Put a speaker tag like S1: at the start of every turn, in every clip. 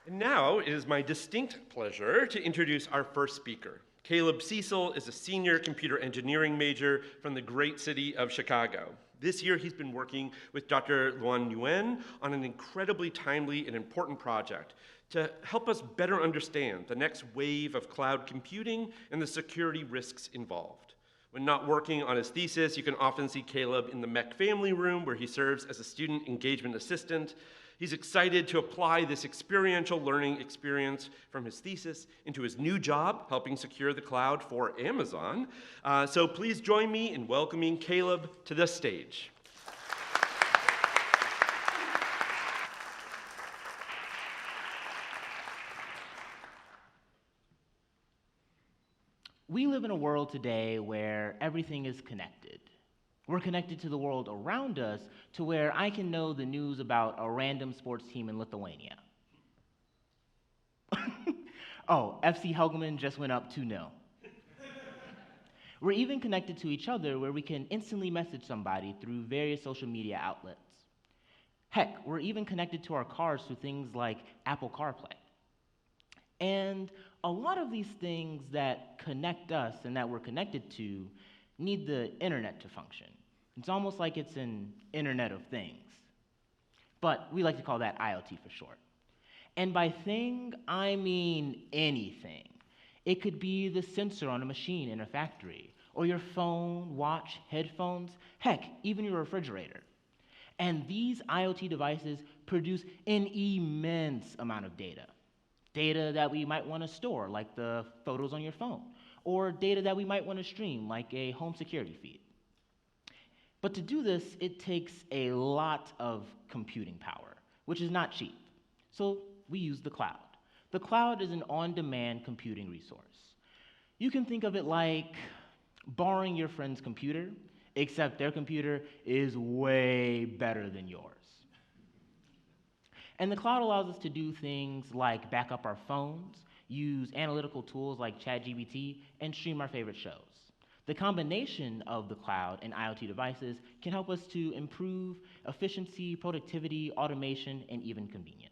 S1: And now it is my distinct pleasure to introduce our first speaker. Caleb Cecil is a senior computer engineering major from the great city of Chicago. This year, he's been working with Dr. Luan Nguyen on an incredibly timely and important project to help us better understand the next wave of cloud computing and the security risks involved. When not working on his thesis, you can often see Caleb in the MEC family room where he serves as a student engagement assistant. He's excited to apply this experiential learning experience from his thesis into his new job, helping secure the cloud for Amazon. So please join me in welcoming Caleb to the stage.
S2: We live in a world today where everything is connected. We're connected to the world around us to where I can know the news about a random sports team in Lithuania. Oh, FC Helgeman just went up 2-0. We're even connected to each other where we can instantly message somebody through various social media outlets. Heck, we're even connected to our cars through things like Apple CarPlay. And a lot of these things that connect us and that we're connected to need the internet to function. It's almost like it's an Internet of Things. But we like to call that IoT for short. And by thing, I mean anything. It could be the sensor on a machine in a factory, or your phone, watch, headphones, heck, even your refrigerator. And these IoT devices produce an immense amount of data. Data that we might want to store, like the photos on your phone, or data that we might want to stream, like a home security feed. But to do this, it takes a lot of computing power, which is not cheap. So we use the cloud. The cloud is an on-demand computing resource. You can think of it like borrowing your friend's computer, except their computer is way better than yours. And the cloud allows us to do things like back up our phones, use analytical tools like ChatGPT, and stream our favorite shows. The combination of the cloud and IoT devices can help us to improve efficiency, productivity, automation, and even convenience.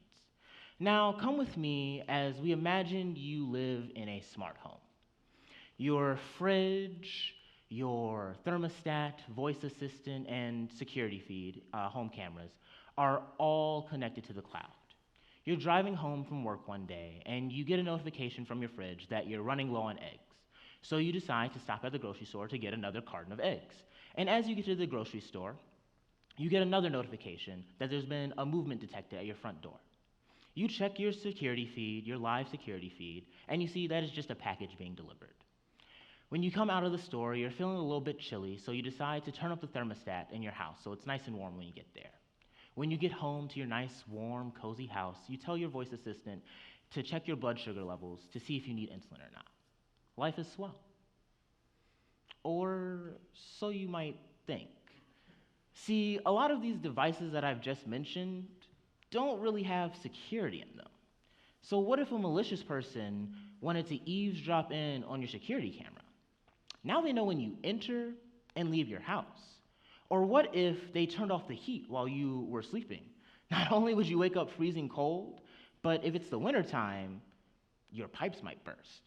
S2: Now, come with me as we imagine you live in a smart home. Your fridge, your thermostat, voice assistant, and security feed, home cameras, are all connected to the cloud. You're driving home from work one day, and you get a notification from your fridge that you're running low on eggs. So you decide to stop at the grocery store to get another carton of eggs. And as you get to the grocery store, you get another notification that there's been a movement detected at your front door. You check your security feed, your live security feed, and you see that it's just a package being delivered. When you come out of the store, you're feeling a little bit chilly, so you decide to turn up the thermostat in your house so it's nice and warm when you get there. When you get home to your nice, warm, cozy house, you tell your voice assistant to check your blood sugar levels to see if you need insulin or not. Life is swell. Or so you might think. See, a lot of these devices that I've just mentioned don't really have security in them. So what if a malicious person wanted to eavesdrop in on your security camera? Now they know when you enter and leave your house. Or what if they turned off the heat while you were sleeping? Not only would you wake up freezing cold, but if it's the wintertime, your pipes might burst.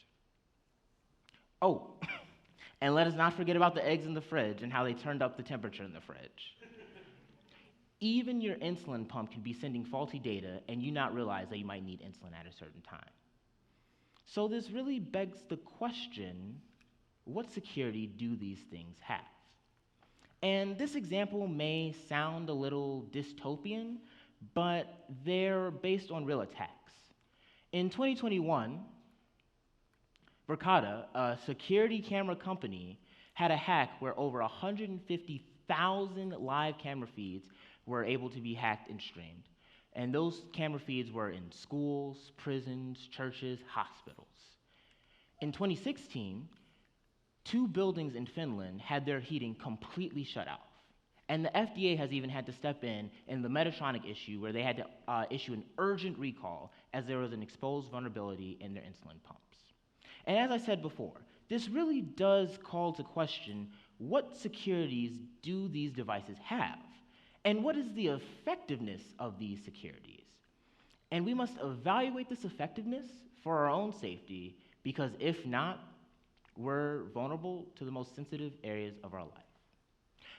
S2: Oh, and let us not forget about the eggs in the fridge and how they turned up the temperature in the fridge. Even your insulin pump can be sending faulty data and you not realize that you might need insulin at a certain time. So this really begs the question, what security do these things have? And this example may sound a little dystopian, but they're based on real attacks. In 2021, Verkada, a security camera company, had a hack where over 150,000 live camera feeds were able to be hacked and streamed. And those camera feeds were in schools, prisons, churches, hospitals. In 2016, 2 buildings in Finland had their heating completely shut off. And the FDA has even had to step in the Medtronic issue where they had to issue an urgent recall as there was an exposed vulnerability in their insulin pumps. And as I said before, this really does call to question what securities do these devices have? And what is the effectiveness of these securities? And we must evaluate this effectiveness for our own safety, because if not, we're vulnerable to the most sensitive areas of our life.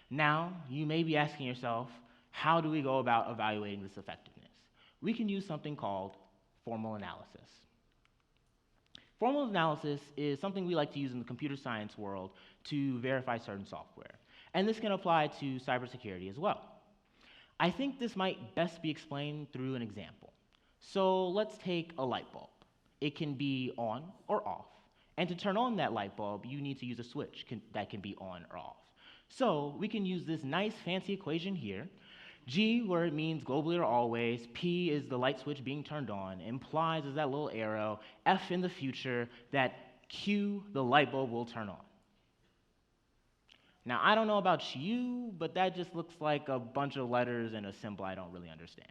S2: Now, you may be asking yourself, how do we go about evaluating this effectiveness? We can use something called formal analysis. Formal analysis is something we like to use in the computer science world to verify certain software. And this can apply to cybersecurity as well. I think this might best be explained through an example. So let's take a light bulb. It can be on or off. And to turn on that light bulb, you need to use a switch that can be on or off. So we can use this nice fancy equation here. G, where it means globally or always, P is the light switch being turned on, implies is that little arrow, F in the future, that Q, the light bulb will turn on. Now, I don't know about you, but that just looks like a bunch of letters and a symbol I don't really understand.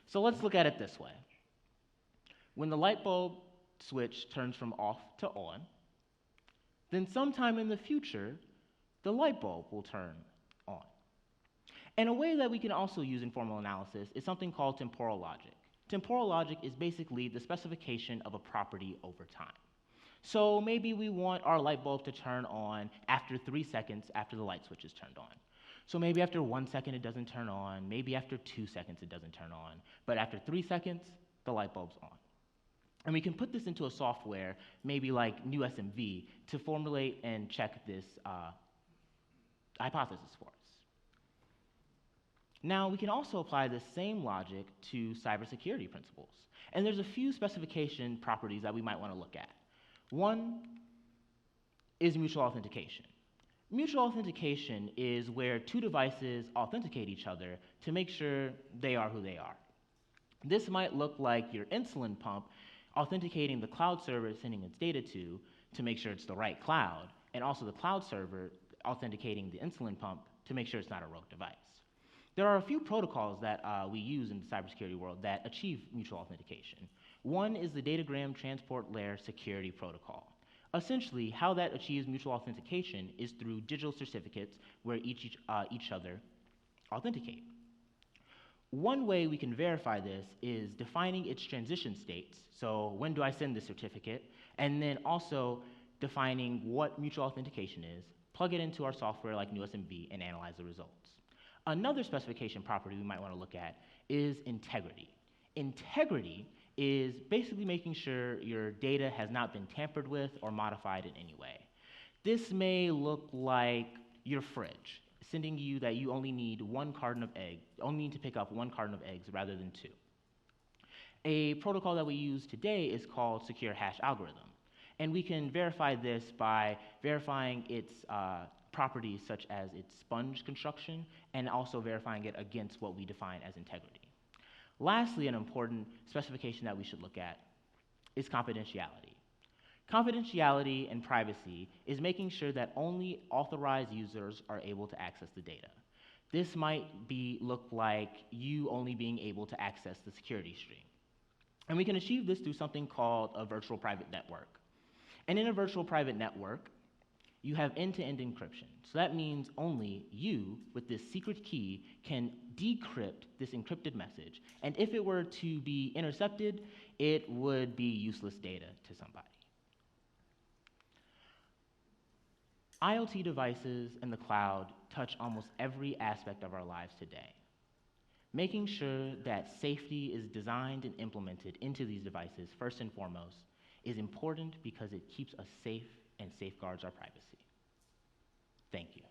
S2: So let's look at it this way. When the light bulb switch turns from off to on, then sometime in the future, the light bulb will turn on. And a way that we can also use in formal analysis is something called temporal logic. Temporal logic is basically the specification of a property over time. So maybe we want our light bulb to turn on after 3 seconds after the light switch is turned on. So maybe after 1 second it doesn't turn on, maybe after 2 seconds it doesn't turn on, but after 3 seconds, the light bulb's on. And we can put this into a software, maybe like new SMV, to formulate and check this hypothesis for us. Now, we can also apply the same logic to cybersecurity principles. And there's a few specification properties that we might want to look at. One is mutual authentication. Mutual authentication is where two devices authenticate each other to make sure they are who they are. This might look like your insulin pump authenticating the cloud server it's sending its data to make sure it's the right cloud, and also the cloud server authenticating the insulin pump to make sure it's not a rogue device. There are a few protocols that we use in the cybersecurity world that achieve mutual authentication. One is the Datagram Transport Layer Security Protocol. Essentially, how that achieves mutual authentication is through digital certificates where each other authenticate. One way we can verify this is defining its transition states. So when do I send the certificate? And then also defining what mutual authentication is, plug it into our software like NewSMV, and analyze the results. Another specification property we might want to look at is integrity. Integrity is basically making sure your data has not been tampered with or modified in any way. This may look like your fridge, sending you that you only need to pick up 1 carton of eggs rather than 2. A protocol that we use today is called secure hash algorithm. And we can verify this by verifying its properties such as its sponge construction and also verifying it against what we define as integrity. Lastly, an important specification that we should look at is confidentiality. Confidentiality and privacy is making sure that only authorized users are able to access the data. This might look like you only being able to access the security stream. And we can achieve this through something called a virtual private network. And in a virtual private network, you have end-to-end encryption. So that means only you, with this secret key, can decrypt this encrypted message. And if it were to be intercepted, it would be useless data to somebody. IoT devices and the cloud touch almost every aspect of our lives today. Making sure that safety is designed and implemented into these devices, first and foremost, is important because it keeps us safe and safeguards our privacy. Thank you.